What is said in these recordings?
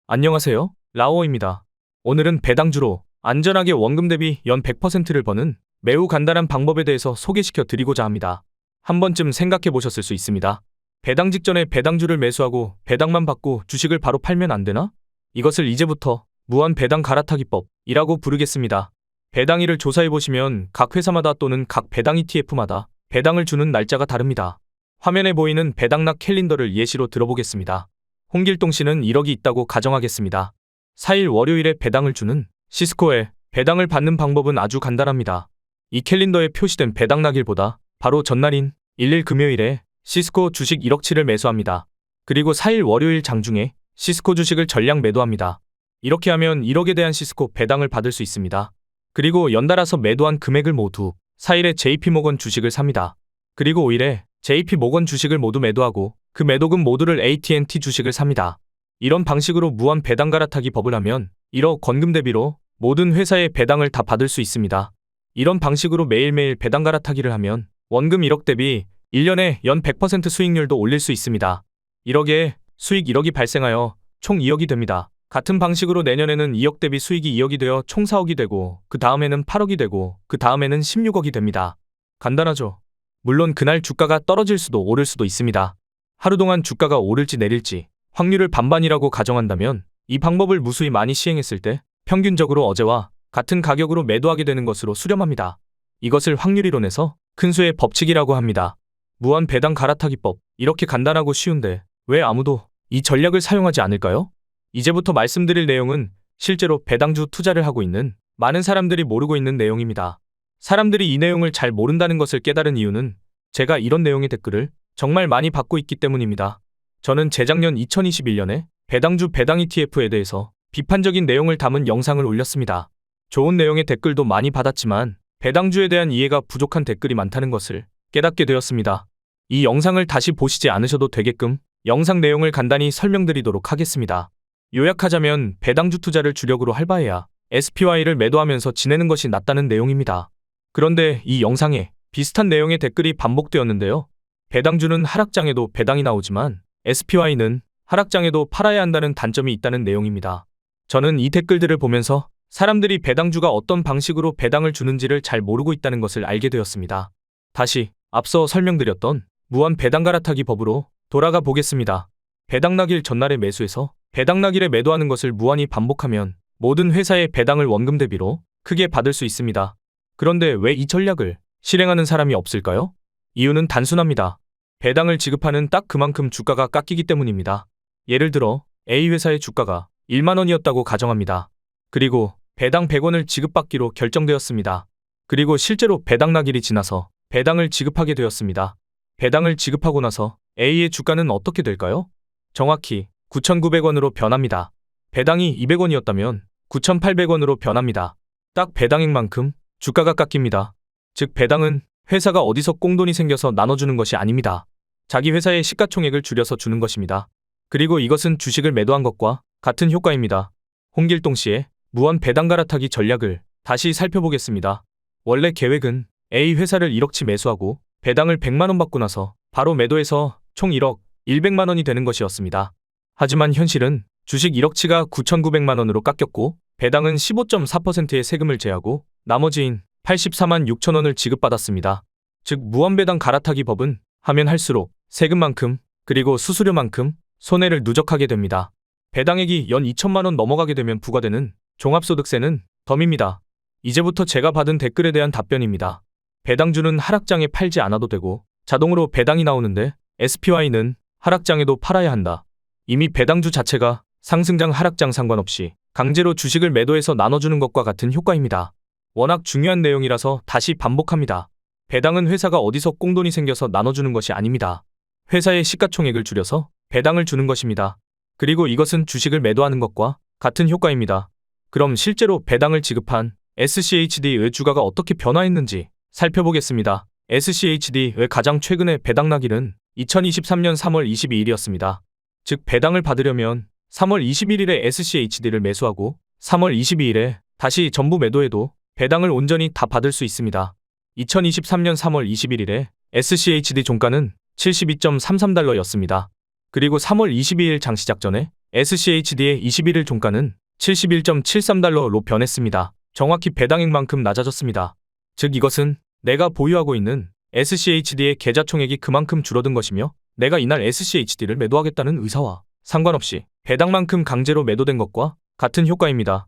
안녕하세요. 라오입니다. 오늘은 배당주로 안전하게 원금 대비 연 100%를 버는 매우 간단한 방법에 대해서 소개시켜 드리고자 합니다. 한 번쯤 생각해 보셨을 수 있습니다. 배당 직전에 배당주를 매수하고 배당만 받고 주식을 바로 팔면 안 되나? 이것을 이제부터 무한 배당 갈아타기법이라고 부르겠습니다. 배당일을 조사해 보시면 각 회사마다 또는 각 배당 ETF마다 배당을 주는 날짜가 다릅니다. 화면에 보이는 배당락 캘린더를 예시로 들어보겠습니다. 홍길동 씨는 1억이 있다고 가정하겠습니다. 4일 월요일에 배당을 주는 시스코에 배당을 받는 방법은 아주 간단합니다. 이 캘린더에 표시된 배당락일보다 바로 전날인 1일 금요일에 시스코 주식 1억치를 매수합니다. 그리고 4일 월요일 장중에 시스코 주식을 전량 매도합니다. 이렇게 하면 1억에 대한 시스코 배당을 받을 수 있습니다. 그리고 연달아서 매도한 금액을 모두 4일에 JP모건 주식을 삽니다. 그리고 5일에 JP모건 주식을 모두 매도하고 그 매도금 모두를 AT&T 주식을 삽니다. 이런 방식으로 무한 배당 갈아타기 법을 하면 1억 원금 대비로 모든 회사의 배당을 다 받을 수 있습니다. 이런 방식으로 매일매일 배당 갈아타기를 하면 원금 1억 대비 1년에 연 100% 수익률도 올릴 수 있습니다. 1억에 수익 1억이 발생하여 총 2억이 됩니다. 같은 방식으로 내년에는 2억 대비 수익이 2억이 되어 총 4억이 되고 그 다음에는 8억이 되고 그 다음에는 16억이 됩니다. 간단하죠? 물론 그날 주가가 떨어질 수도 오를 수도 있습니다. 하루 동안 주가가 오를지 내릴지 확률을 반반이라고 가정한다면 이 방법을 무수히 많이 시행했을 때 평균적으로 어제와 같은 가격으로 매도하게 되는 것으로 수렴합니다. 이것을 확률이론에서 큰 수의 법칙이라고 합니다. 무한 배당 갈아타기법, 이렇게 간단하고 쉬운데 왜 아무도 이 전략을 사용하지 않을까요? 이제부터 말씀드릴 내용은 실제로 배당주 투자를 하고 있는 많은 사람들이 모르고 있는 내용입니다. 사람들이 이 내용을 잘 모른다는 것을 깨달은 이유는 제가 이런 내용의 댓글을 정말 많이 받고 있기 때문입니다. 저는 재작년 2021년에 배당주 배당 ETF에 대해서 비판적인 내용을 담은 영상을 올렸습니다. 좋은 내용의 댓글도 많이 받았지만 배당주에 대한 이해가 부족한 댓글이 많다는 것을 깨닫게 되었습니다. 이 영상을 다시 보시지 않으셔도 되게끔 영상 내용을 간단히 설명드리도록 하겠습니다. 요약하자면 배당주 투자를 주력으로 할 바에야 SPY를 매도하면서 지내는 것이 낫다는 내용입니다. 그런데 이 영상에 비슷한 내용의 댓글이 반복되었는데요. 배당주는 하락장에도 배당이 나오지만 SPY는 하락장에도 팔아야 한다는 단점이 있다는 내용입니다. 저는 이 댓글들을 보면서 사람들이 배당주가 어떤 방식으로 배당을 주는지를 잘 모르고 있다는 것을 알게 되었습니다. 다시 앞서 설명드렸던 무한 배당 갈아타기 법으로 돌아가 보겠습니다. 배당락일 전날에 매수해서 배당락일에 매도하는 것을 무한히 반복하면 모든 회사의 배당을 원금 대비로 크게 받을 수 있습니다. 그런데 왜 이 전략을 실행하는 사람이 없을까요? 이유는 단순합니다. 배당을 지급하는 딱 그만큼 주가가 깎이기 때문입니다. 예를 들어 A 회사의 주가가 1만 원이었다고 가정합니다. 그리고 배당 100원을 지급받기로 결정되었습니다. 그리고 실제로 배당락일이 지나서 배당을 지급하게 되었습니다. 배당을 지급하고 나서 A의 주가는 어떻게 될까요? 정확히 9,900원으로 변합니다. 배당이 200원이었다면 9,800원으로 변합니다. 딱 배당액만큼 주가가 깎입니다. 즉 배당은 회사가 어디서 꽁돈이 생겨서 나눠주는 것이 아닙니다. 자기 회사의 시가총액을 줄여서 주는 것입니다. 그리고 이것은 주식을 매도한 것과 같은 효과입니다. 홍길동 씨의 무한 배당 갈아타기 전략을 다시 살펴보겠습니다. 원래 계획은 A 회사를 1억치 매수하고 배당을 100만 원 받고 나서 바로 매도해서 총 1억 100만 원이 되는 것이었습니다. 하지만 현실은 주식 1억치가 9,900만 원으로 깎였고 배당은 15.4%의 세금을 제하고 나머지인 84만 6천 원을 지급받았습니다. 즉 무한배당 갈아타기 법은 하면 할수록 세금만큼 그리고 수수료만큼 손해를 누적하게 됩니다. 배당액이 연 2천만 원 넘어가게 되면 부과되는 종합소득세는 덤입니다. 이제부터 제가 받은 댓글에 대한 답변입니다. 배당주는 하락장에 팔지 않아도 되고 자동으로 배당이 나오는데 SPY는 하락장에도 팔아야 한다. 이미 배당주 자체가 상승장 하락장 상관없이 강제로 주식을 매도해서 나눠주는 것과 같은 효과입니다. 워낙 중요한 내용이라서 다시 반복합니다. 배당은 회사가 어디서 꽁돈이 생겨서 나눠주는 것이 아닙니다. 회사의 시가총액을 줄여서 배당을 주는 것입니다. 그리고 이것은 주식을 매도하는 것과 같은 효과입니다. 그럼 실제로 배당을 지급한 SCHD의 주가가 어떻게 변화했는지 살펴보겠습니다. SCHD의 가장 최근의 배당락일은 2023년 3월 22일이었습니다. 즉 배당을 받으려면 3월 21일에 SCHD를 매수하고 3월 22일에 다시 전부 매도해도 배당을 온전히 다 받을 수 있습니다. 2023년 3월 21일에 SCHD 종가는 72.33달러였습니다. 그리고 3월 22일 장시작 전에 SCHD의 21일 종가는 71.73달러로 변했습니다. 정확히 배당액만큼 낮아졌습니다. 즉 이것은 내가 보유하고 있는 SCHD의 계좌 총액이 그만큼 줄어든 것이며 내가 이날 SCHD를 매도하겠다는 의사와 상관없이 배당만큼 강제로 매도된 것과 같은 효과입니다.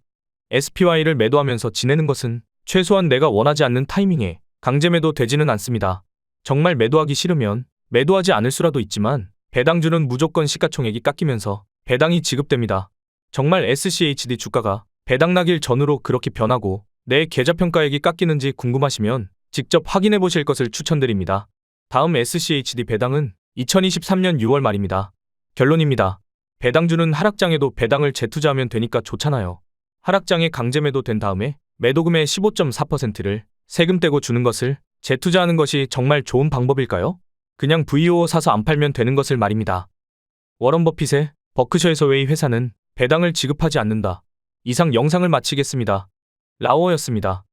SPY를 매도하면서 지내는 것은 최소한 내가 원하지 않는 타이밍에 강제 매도 되지는 않습니다. 정말 매도하기 싫으면 매도하지 않을 수라도 있지만 배당주는 무조건 시가총액이 깎이면서 배당이 지급됩니다. 정말 SCHD 주가가 배당 나길 전후로 그렇게 변하고 내 계좌 평가액이 깎이는지 궁금하시면 직접 확인해 보실 것을 추천드립니다. 다음 SCHD 배당은 2023년 6월 말입니다. 결론입니다. 배당주는 하락장에도 배당을 재투자하면 되니까 좋잖아요. 하락장에 강제 매도된 다음에 매도금의 15.4%를 세금 떼고 주는 것을 재투자하는 것이 정말 좋은 방법일까요? 그냥 VO 사서 안 팔면 되는 것을 말입니다. 워런 버핏의 버크셔 해서웨이 회사는 배당을 지급하지 않는다. 이상 영상을 마치겠습니다. 라오어였습니다.